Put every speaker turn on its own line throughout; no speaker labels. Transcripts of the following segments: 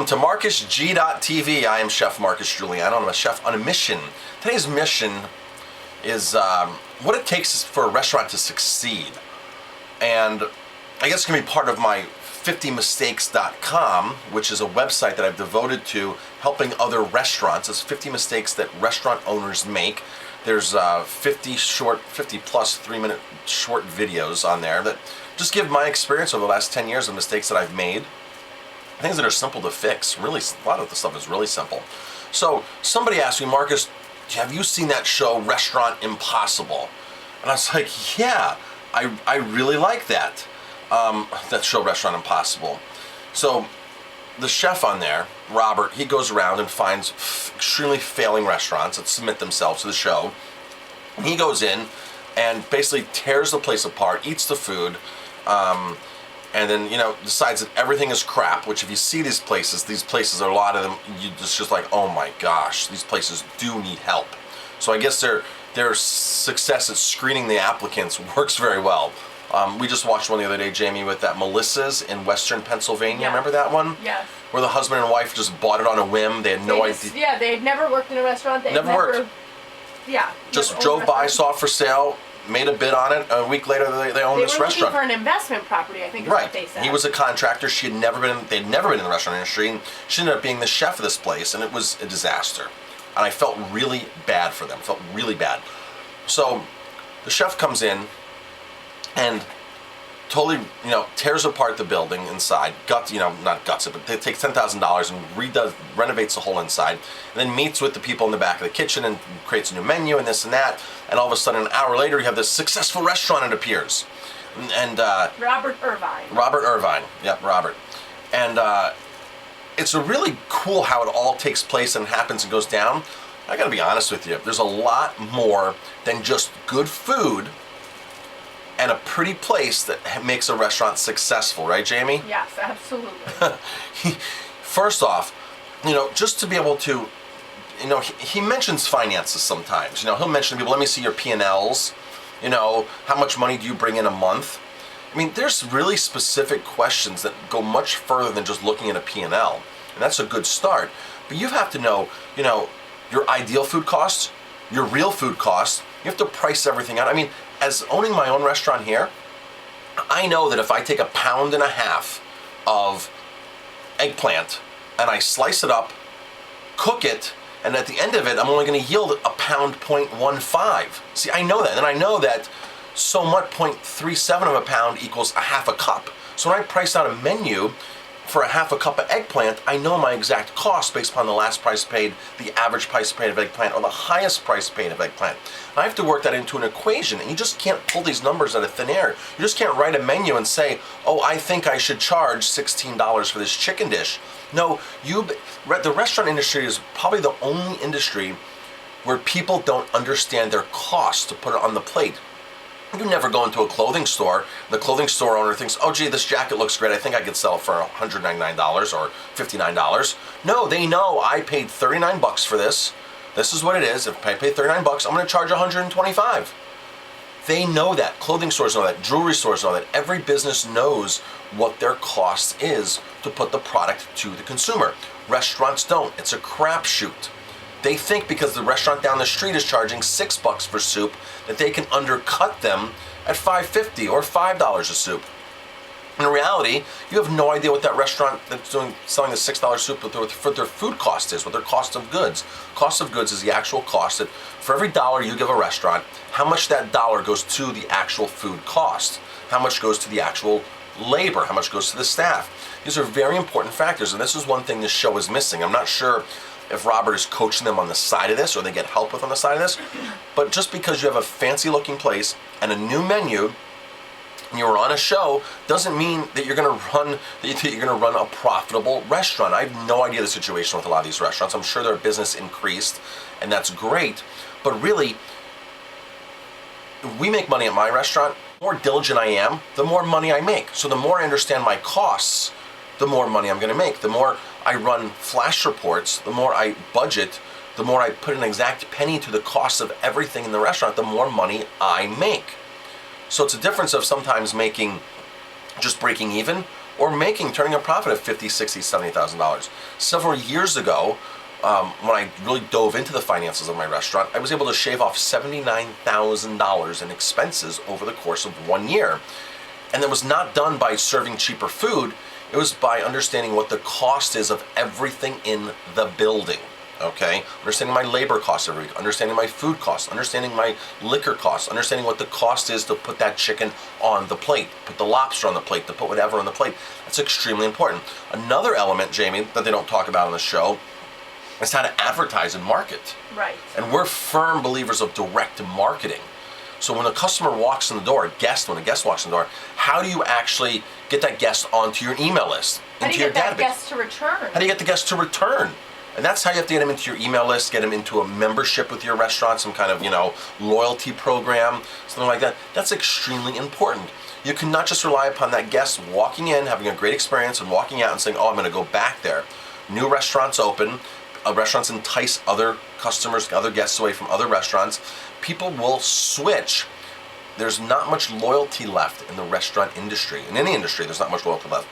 to MarcusG.tv. I am Chef Marcus Giuliano. I'm a chef on a mission. Today's mission is what it takes for a restaurant to succeed. And I guess it's going to be part of my 50mistakes.com, which is a website that I've devoted to helping other restaurants. It's 50 mistakes that restaurant owners make. There's 50 plus 3-minute short videos on there that just give my experience over the last 10 years of mistakes that I've made. Things that are simple to fix. Really, a lot of the stuff is really simple. So somebody asked me, Marcus, have you seen that show, Restaurant Impossible? And I was like, yeah, I really like that. That show, Restaurant Impossible. So the chef on there, Robert, he goes around and finds extremely failing restaurants that submit themselves to the show. And he goes in and basically tears the place apart, eats the food, and then, decides that everything is crap, which if you see these places are a lot of them, you just like, oh my gosh, these places do need help. So I guess their success at screening the applicants works very well. We just watched one the other day, Jamie, with that Melissa's in Western Pennsylvania.
Yeah.
Remember that one?
Yes.
Where the husband and wife just bought it on a whim. They had no idea.
Yeah, they had never worked in a restaurant. They
Never worked.
Yeah.
Just drove by, saw it for sale, made a bid on it. A week later, they owned this restaurant.
They were looking for an investment property, I think is what they said.
He was a contractor. They'd never been in the restaurant industry, and she ended up being the chef of this place, and it was a disaster. And I felt really bad for them. Felt really bad. So the chef comes in and totally, tears apart the building inside, not guts it, but they take $10,000 and renovates the whole inside, and then meets with the people in the back of the kitchen and creates a new menu and this and that, and all of a sudden, an hour later, you have this successful restaurant that appears. And
Robert Irvine.
Robert Irvine, yep, Robert. And it's a really cool how it all takes place and happens and goes down. I gotta be honest with you, there's a lot more than just good food and a pretty place that makes a restaurant successful, right, Jamie?
Yes, absolutely.
First off, just to be able to, he mentions finances sometimes. He'll mention to people, let me see your P&Ls. How much money do you bring in a month? I mean, there's really specific questions that go much further than just looking at a P&L. And that's a good start. But you have to know, your ideal food costs, your real food costs. You have to price everything out. I mean, as owning my own restaurant here, I know that if I take 1.5 pounds of eggplant and I slice it up, cook it, and at the end of it, I'm only going to yield 1.15 pounds. See, I know that. And I know that so much, 0.37 of a pound equals a half a cup. So when I price out a menu for a half a cup of eggplant, I know my exact cost based upon the last price paid, the average price paid of eggplant, or the highest price paid of eggplant. I have to work that into an equation, and you just can't pull these numbers out of thin air. You just can't write a menu and say, oh, I think I should charge $16 for this chicken dish. No, the restaurant industry is probably the only industry where people don't understand their cost to put it on the plate. You never go into a clothing store. The clothing store owner thinks, oh, gee, this jacket looks great. I think I could sell it for $199 or $59. No, they know I paid $39 for this. This is what it is. If I pay $39, I'm going to charge $125. They know that. Clothing stores know that. Jewelry stores know that. Every business knows what their cost is to put the product to the consumer. Restaurants don't. It's a crapshoot. They think because the restaurant down the street is charging $6 for soup that they can undercut them at $5.50 or $5 a soup. In reality, you have no idea what that restaurant that's selling the $6 soup, what their food cost is, what their cost of goods. Cost of goods is the actual cost that for every dollar you give a restaurant, how much that dollar goes to the actual food cost, how much goes to the actual labor, how much goes to the staff. These are very important factors, and this is one thing this show is missing. I'm not sure if Robert is coaching them on the side of this or they get help with on the side of this, but just because you have a fancy looking place and a new menu and you're on a show doesn't mean that you're going to run a profitable restaurant. I have no idea the situation with a lot of these restaurants. I'm sure their business increased and that's great, but really we make money at my restaurant. The more diligent I am, the more money I make. So the more I understand my costs, the more money I'm going to make. The more I run flash reports, the more I budget, the more I put an exact penny to the cost of everything in the restaurant, the more money I make. So it's a difference of sometimes making just breaking even or turning a profit of $50,000, $60,000, $70,000. Several years ago, when I really dove into the finances of my restaurant, I was able to shave off $79,000 in expenses over the course of 1 year. And that was not done by serving cheaper food. It was by understanding what the cost is of everything in the building. Okay, understanding my labor costs every week, understanding my food costs, understanding my liquor costs, understanding what the cost is to put that chicken on the plate, put the lobster on the plate, to put whatever on the plate. That's extremely important. Another element, Jamie, that they don't talk about on the show is how to advertise and market.
Right.
And we're firm believers of direct marketing. So when a customer walks in the door, when a guest walks in the door, how do you actually get that guest onto your email list, into your database?
How do you get that guest to return?
How do you get the guest to return? And that's how you have to get them into your email list, get them into a membership with your restaurant, some kind of, loyalty program, something like that. That's extremely important. You cannot just rely upon that guest walking in, having a great experience, and walking out and saying, oh, I'm going to go back there. New restaurants open. Restaurants entice other customers, other guests away from other restaurants. People will switch. There's not much loyalty left in the restaurant industry. In any industry, there's not much loyalty left.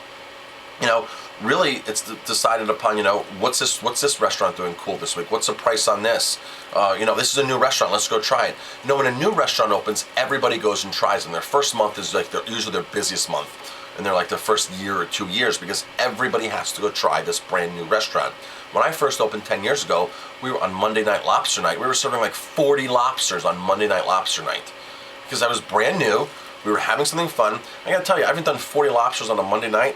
Really, it's decided upon, what's this restaurant doing cool this week? What's the price on this? This is a new restaurant, let's go try it. When a new restaurant opens, everybody goes and tries them. Their first month is usually their busiest month. And they're like the first year or 2 years because everybody has to go try this brand new restaurant. When I first opened 10 years ago, we were on Monday Night Lobster Night. We were serving like 40 lobsters on Monday Night Lobster Night. Because I was brand new, we were having something fun. I gotta tell you, I haven't done 40 lobsters on a Monday night.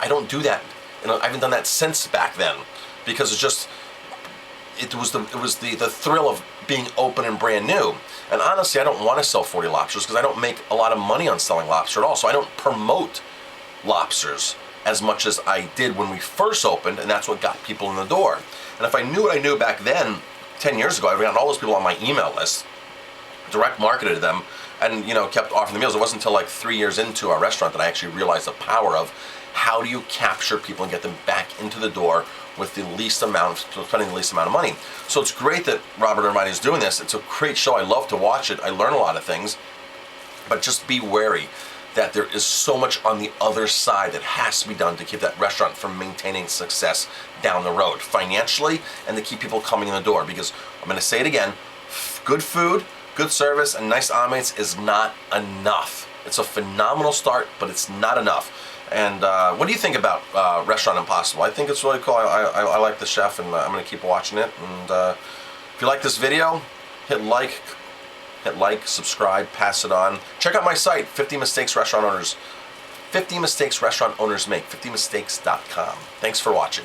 I don't do that. I haven't done that since back then. Because it was the thrill of being open and brand new. And honestly, I don't want to sell 40 lobsters because I don't make a lot of money on selling lobster at all. So I don't promote lobsters as much as I did when we first opened, and that's what got people in the door. And if I knew what I knew back then, 10 years ago, I got all those people on my email list, direct marketed to them, and kept offering the meals. It wasn't until like 3 years into our restaurant that I actually realized the power of how do you capture people and get them back into the door with spending the least amount of money. So it's great that Robert Irvine is doing this. It's a great show. I love to watch it. I learn a lot of things, but just be wary that there is so much on the other side that has to be done to keep that restaurant from maintaining success down the road, financially, and to keep people coming in the door. Because I'm going to say it again, good food, good service, and nice ambiance is not enough. It's a phenomenal start, but it's not enough. And what do you think about Restaurant Impossible? I think it's really cool. I like the chef, and I'm going to keep watching it. And if you like this video, hit like, subscribe, pass it on. Check out my site, 50 Mistakes Restaurant Owners. 50 Mistakes Restaurant Owners Make, 50mistakes.com. Thanks for watching.